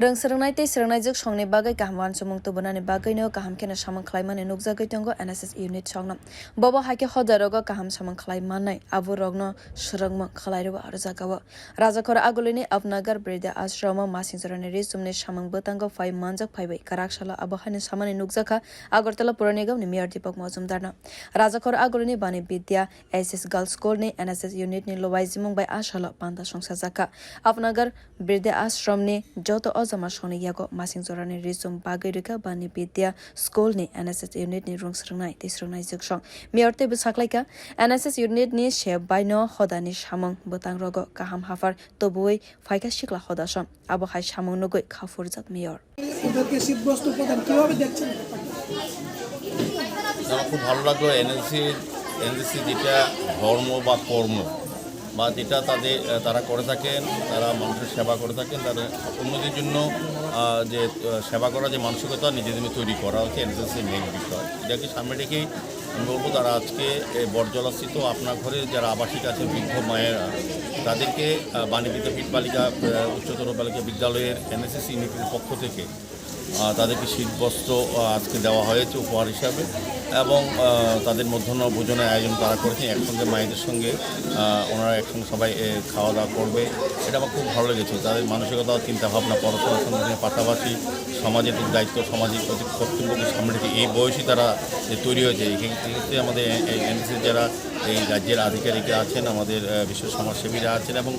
Rungsrungnai tei srungnai songni bagai kaham sumung tubunani bagaiनो kaham khena samang khlaimani nukjagui tongo NSS unit songnam bobo haike hojarogo kaham samang khlaimanai aburogno swrung khlairwa Rajakhor Rajakhor agulini Apna Ghar Bridha Ashram masingjarani ri-chum ni samang bwtango phai manjak phai kwrak salo abohani samani nukjakha agartala pura nigam ni mayor Dipak majumdarna Rajakhor agulini Bani SS Girls School ni NSS unit ni luajimung bai asalo panda songsajak Apna Ghar Bridha Ashram ni joto Masoni yago masing jorani ri-chum bagwi rwkha Bani School ni NSS unit ni rungsrungnai tei srungnai song mayor tei bwsaklaika NSS unit ni chef baino hodani samung bwtang rogo kaham hafar tobui phaika sikla hodasam abo hai samung nugui khafurjak mayor ওদেরকে শীতবস্ত্র প্রদান কিভাবে দেখছেন? আমার খুব ভালো লাগলো NSC যেটা ধর্ম বা কর্ম বা যেটা তারা করে থাকেন, তারা মানুষের সেবা করে থাকেন, তারা অন্যদের জন্য যে সেবা করা যে মানসিকতা নিজেদের তৈরি করা হচ্ছে এনএসসির মেইন বিষয়। এটাকে সামনে রেখেই আমি বলবো তারা আজকে বটজলাস্থিত আপনার ঘরে যারা আবাসিক আছে বৃদ্ধ মায়েরা তাদেরকে বাণী বিদ্যাপীঠ বালিকা উচ্চতর বালিকা বিদ্যালয়ের এনএসএস ইউনিটের পক্ষ থেকে তাদেরকে শীতবস্ত্র আজকে দেওয়া হয়েছে উপহার হিসাবে এবং তাদের মধ্যাহ্ন ভোজনের আয়োজন তারা করেছেন একসঙ্গে মায়েদের সঙ্গে ওনারা একসঙ্গে সবাই খাওয়া দাওয়া করবে। এটা আমার খুব ভালো লেগেছে। তাদের মানসিকতা চিন্তাভাবনা পড়াশোনার সঙ্গে পাশাপাশি সমাজের দায়িত্ব সামাজিক কর্তব্যকে সামনে রেখে এই বয়সী তারা তৈরি হয়েছে। এক্ষেত্রে আমাদের এনএসএস যারা এই রাজ্যের আধিকারিকরা আছেন, আমাদের বিশেষ সমাজসেবীরা আছেন এবং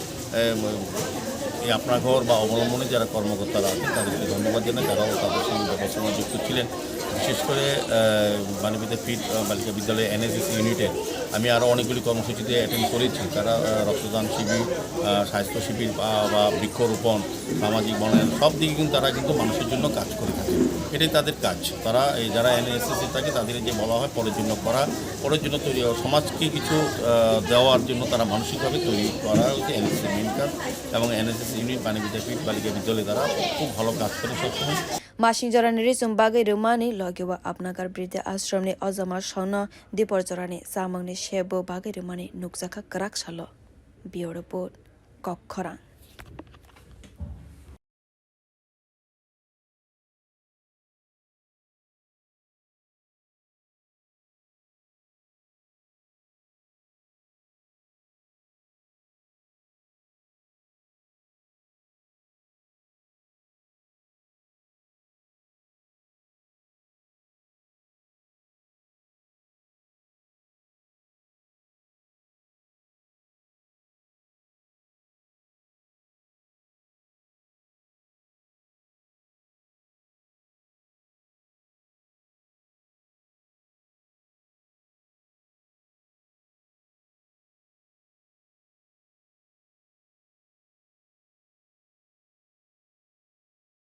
এই আপনার ঘর বা অবলম্বনে যারা কর্মকর্তারা আছেন তাদেরকে ধন্যবাদ জানাই, তারাও তাদের সঙ্গে ব্যবস্থাপনায় যুক্ত ছিলেন। বিশেষ করে বাণী বিদ্যাপীঠ বালিকা বিদ্যালয়ে এনএসএস ইউনিটে আমি আরও অনেকগুলি কর্মসূচিতে অ্যাটেন্ড করেছি। তারা রক্তদান শিবির, স্বাস্থ্য শিবির বা বৃক্ষরোপণ, সামাজিক বনায়ন সব দিকে কিন্তু তারা কিন্তু মানুষের জন্য কাজ করে থাকে। এটাই তাদের কাজ। তারা এই যারা এনএসএসে থাকে তাদের যে বলা হয় পরের জন্য করা, পরের জন্য তৈরি হওয়া, সমাজকে কিছু দেওয়ার জন্য তারা মানসিকভাবে তৈরি করা হচ্ছে এনএসএস মেইন কাজ এবং এনএসএস ইউনিট বাণী বিদ্যাপীঠ বালিকা বিদ্যালয়ে তারা খুব ভালো কাজ করে সবসময়। Masing jorani ri-chum bagwi rwmani logiwa Apna Ghar Bridha Ashram ni ojama songno dipor jorani samang ni shebo bagwi rwmani nukjakha kwrak salo. Bureau report, kwrak.